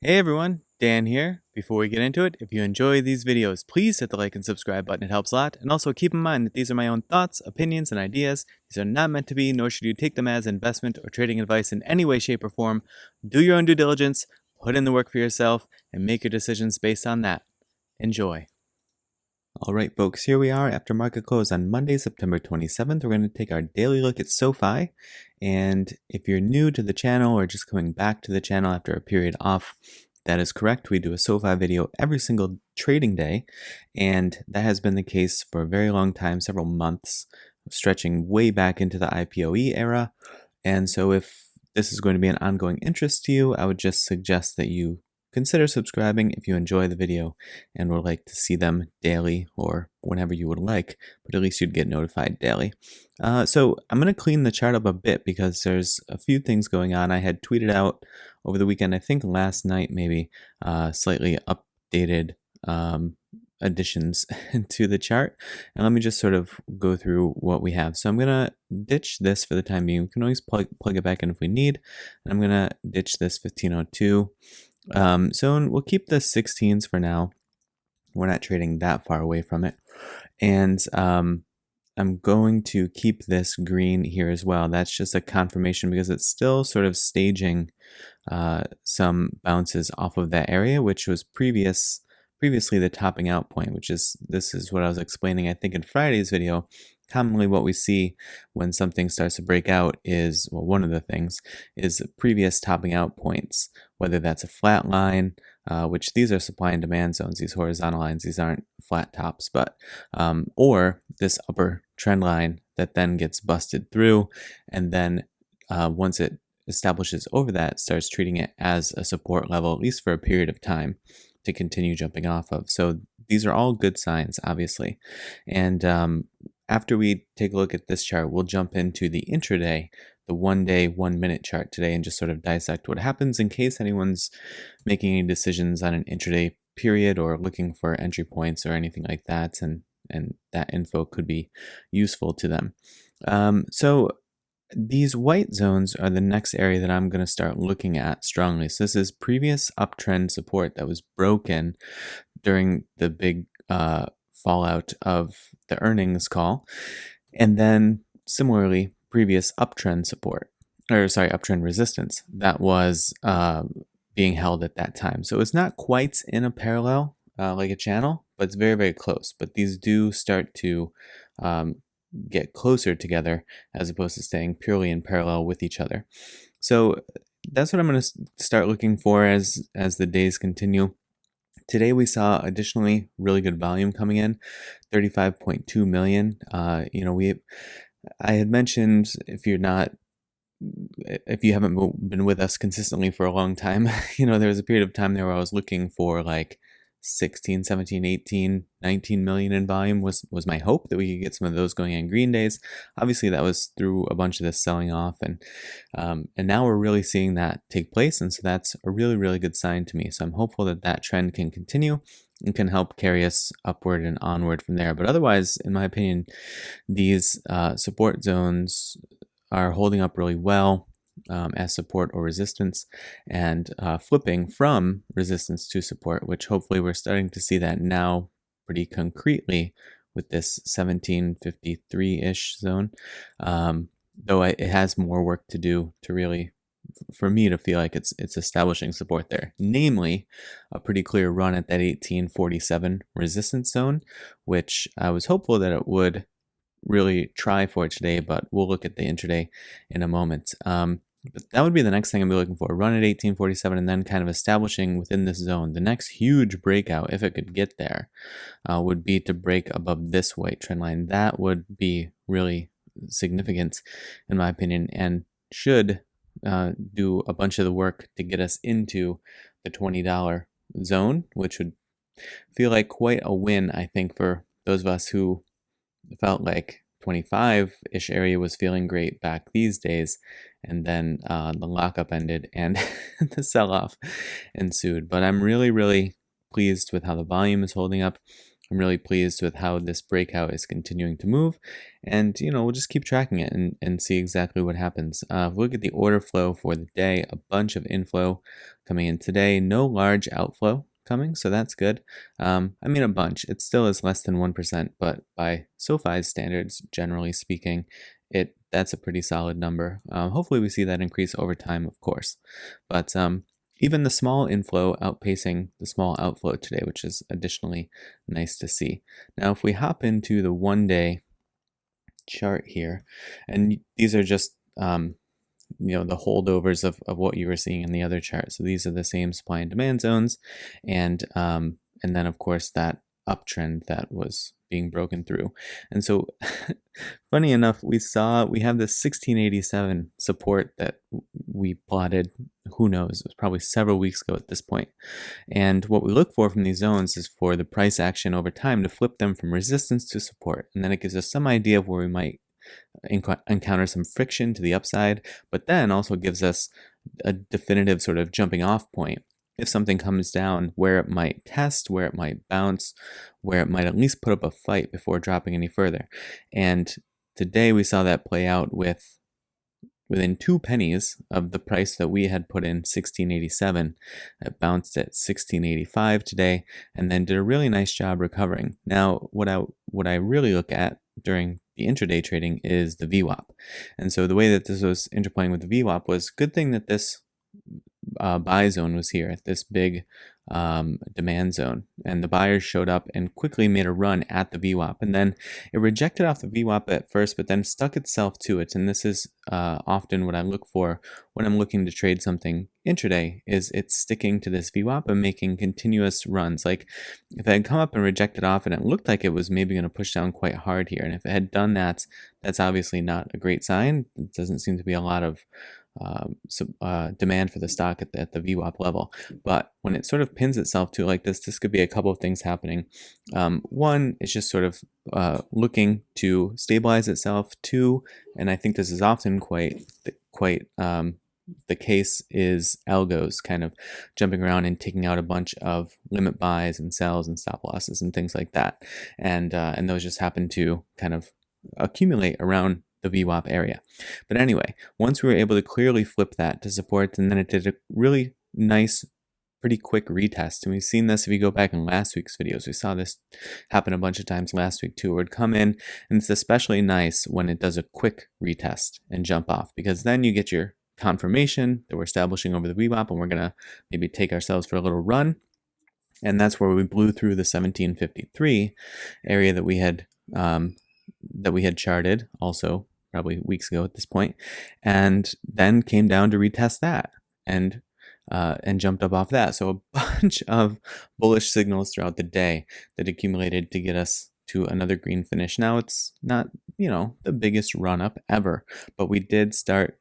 Hey everyone, Dan here. Before we get into it, if you enjoy these videos, please hit the like and subscribe button. It helps a lot. And also keep in mind that these are my own thoughts, opinions, and ideas. These are not meant to be, nor should you take them as investment or trading advice in any way, shape, or form. Do your own due diligence, put in the work for yourself, and make your decisions based on that. Enjoy. All right, folks, here we are after market close on Monday, September 27th. We're going to take our daily look at SoFi. And if you're new to the channel or just coming back to the channel after a period off, that is correct. We do a SoFi video every single trading day. And that has been the case for a very long time, several months, stretching way back into the IPOE era. And so if this is going to be an ongoing interest to you, I would just suggest that you consider subscribing if you enjoy the video and would like to see them daily or whenever you would like, but at least you'd get notified daily. So I'm going to clean the chart up a bit because there's a few things going on. I had tweeted out over the weekend, I think last night maybe, slightly updated additions to the chart. And let me just sort of go through what we have. So I'm going to ditch this for the time being. We can always plug it back in if we need. And I'm going to ditch this 1502. So we'll keep the 16s for now. We're not trading that far away from it. And I'm going to keep this green here as well. That's just a confirmation because it's still sort of staging some bounces off of that area, which was previously the topping out point, this is what I was explaining, I think, in Friday's video. Commonly what we see when something starts to break out is, well, one of the things is previous topping out points, whether that's a flat line, which these are supply and demand zones, these horizontal lines, these aren't flat tops, but, or this upper trend line that then gets busted through, and then once it establishes over that, starts treating it as a support level, at least for a period of time, to continue jumping off of. So these are all good signs, obviously. And after we take a look at this chart, we'll jump into the intraday, the 1 day, 1 minute chart today, and just sort of dissect what happens in case anyone's making any decisions on an intraday period or looking for entry points or anything like that. And that info could be useful to them. So these white zones are the next area that I'm going to start looking at strongly. So this is previous uptrend support that was broken during the big fallout of the earnings call. And then similarly, previous uptrend support, uptrend resistance that was being held at that time. So it's not quite in a parallel like a channel, but it's very, very close. But these do start to get closer together as opposed to staying purely in parallel with each other. So that's what I'm going to start looking for as the days continue. Today we saw additionally really good volume coming in, 35.2 million. I had mentioned if you haven't been with us consistently for a long time, there was a period of time there where I was looking for like 16, 17, 18, 19 million in volume was my hope that we could get some of those going on green days. Obviously that was through a bunch of this selling off, and now we're really seeing that take place, and so that's a really, really good sign to me. So I'm hopeful that that trend can continue and can help carry us upward and onward from there. But otherwise, in my opinion, these support zones are holding up really well as support or resistance, and flipping from resistance to support, which hopefully we're starting to see that now pretty concretely with this 1753-ish zone, though it has more work to do to really, for me to feel like it's establishing support there, namely a pretty clear run at that 1847 resistance zone, which I was hopeful that it would really try for today, but we'll look at the intraday in a moment. But that would be the next thing I'd be looking for, run at 1847 and then kind of establishing within this zone. The next huge breakout, if it could get there, would be to break above this white trend line. That would be really significant in my opinion, and should do a bunch of the work to get us into the $20 zone, which would feel like quite a win, I think, for those of us who felt like 25-ish area was feeling great back these days, and then the lockup ended and the sell-off ensued. But I'm really, really pleased with how the volume is holding up. I'm really pleased with how this breakout is continuing to move, and we'll just keep tracking it and see exactly what happens. If we look at the order flow for the day, a bunch of inflow coming in today, no large outflow coming, so that's good. I mean, a bunch. It still is less than 1%, but by SoFi's standards, generally speaking, that's a pretty solid number. Hopefully we see that increase over time, of course. But even the small inflow outpacing the small outflow today, which is additionally nice to see. Now, if we hop into the 1-day chart here, and these are just the holdovers of what you were seeing in the other chart. So these are the same supply and demand zones, and then of course that uptrend that was being broken through. And so funny enough, we have this 1687 support that we plotted, who knows, it was probably several weeks ago at this point. And what we look for from these zones is for the price action over time to flip them from resistance to support. And then it gives us some idea of where we might encounter some friction to the upside, but then also gives us a definitive sort of jumping off point if something comes down, where it might test, where it might bounce, where it might at least put up a fight before dropping any further. And today we saw that play out within 2 pennies of the price that we had put in, 1687. It bounced at 1685 today, and then did a really nice job recovering. Now, what I really look at during the intraday trading is the VWAP. And so the way that this was interplaying with the VWAP was good thing that this buy zone was here, this big demand zone, and the buyers showed up and quickly made a run at the VWAP, and then it rejected off the VWAP at first, but then stuck itself to it. And this is often what I look for when I'm looking to trade something intraday, is it's sticking to this VWAP and making continuous runs. Like if it had come up and rejected off and it looked like it was maybe going to push down quite hard here, and if it had done that, that's obviously not a great sign. It doesn't seem to be a lot of demand for the stock at the VWAP level. But when it sort of pins itself to like this could be a couple of things happening. One, it's just sort of looking to stabilize itself. Two, and I think this is often quite the case, is algos kind of jumping around and taking out a bunch of limit buys and sells and stop losses and things like that, and those just happen to kind of accumulate around the VWAP area. But anyway, once we were able to clearly flip that to support, and then it did a really nice, pretty quick retest. And we've seen this if you go back in last week's videos. We saw this happen a bunch of times last week too, where it'd come in, and it's especially nice when it does a quick retest and jump off, because then you get your confirmation that we're establishing over the VWAP, and we're gonna maybe take ourselves for a little run. And that's where we blew through the 1753 area that we had charted also probably weeks ago at this point, and then came down to retest that and jumped up off that. So a bunch of bullish signals throughout the day that accumulated to get us to another green finish. Now it's not the biggest run up ever, but we did start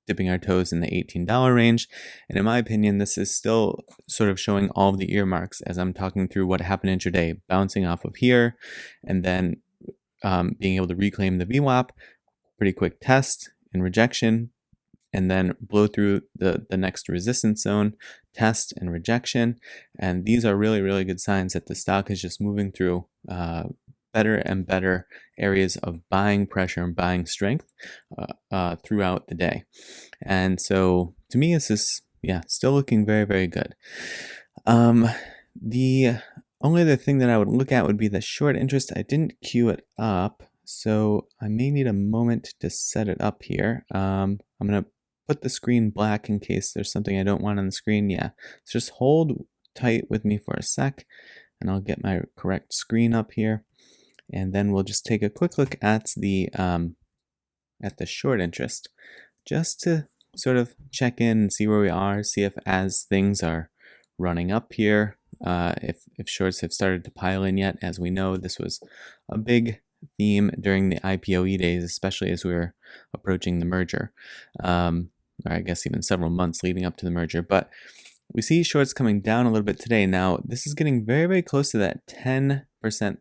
dipping our toes in the $18 range, and in my opinion this is still sort of showing all of the earmarks as I'm talking through what happened intraday, bouncing off of here and then being able to reclaim the VWAP, pretty quick test and rejection, and then blow through the next resistance zone, test and rejection. And these are really, really good signs that the stock is just moving through better and better areas of buying pressure and buying strength throughout the day. And so to me, this is still looking very, very good. The only other thing that I would look at would be the short interest. I didn't queue it up, so I may need a moment to set it up here. I'm going to put the screen black in case there's something I don't want on the screen. Yeah, so just hold tight with me for a sec, and I'll get my correct screen up here. And then we'll just take a quick look at the short interest, just to sort of check in and see where we are, see if as things are running up here, if shorts have started to pile in yet. As we know, this was a big theme during the IPOE days, especially as we were approaching the merger, or I guess even several months leading up to the merger. But we see shorts coming down a little bit today. Now, this is getting very, very close to that 10%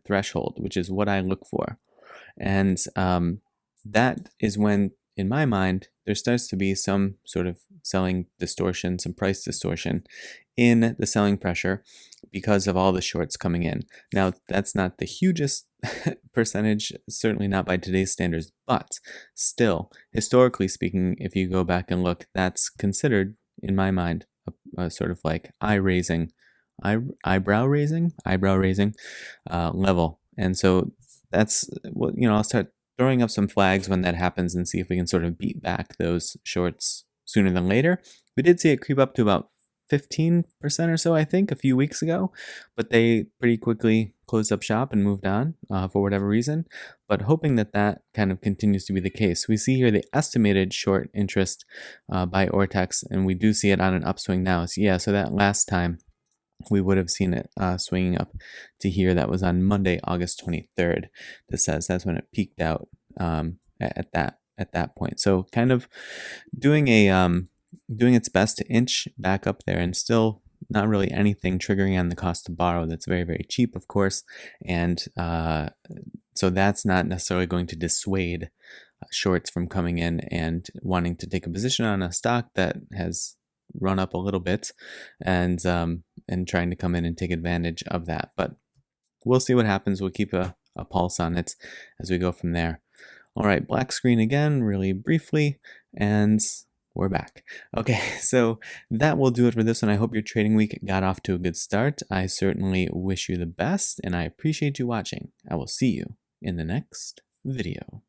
threshold, which is what I look for. And that is when, in my mind, there starts to be some sort of selling distortion, some price distortion in the selling pressure, because of all the shorts coming in. Now, that's not the hugest percentage, certainly not by today's standards, but still, historically speaking, if you go back and look, that's considered, in my mind, a sort of like eyebrow raising level. And so that's what, I'll start throwing up some flags when that happens and see if we can sort of beat back those shorts sooner than later. We did see it creep up to about 15% or so, I think, a few weeks ago, but they pretty quickly closed up shop and moved on for whatever reason, but hoping that that kind of continues to be the case. We see here the estimated short interest by Ortex, and we do see it on an upswing now. So yeah, so that last time we would have seen it swinging up to here. That was on Monday, August 23rd. This says that's when it peaked out at that point. So kind of doing its best to inch back up there, and still not really anything triggering on the cost to borrow. That's very, very cheap, of course, and so that's not necessarily going to dissuade shorts from coming in and wanting to take a position on a stock that has run up a little bit, and trying to come in and take advantage of that. But we'll see what happens. We'll keep a pulse on it as we go from there. All right, black screen again, really briefly, and we're back. Okay, so that will do it for this one. I hope your trading week got off to a good start. I certainly wish you the best, and I appreciate you watching. I will see you in the next video.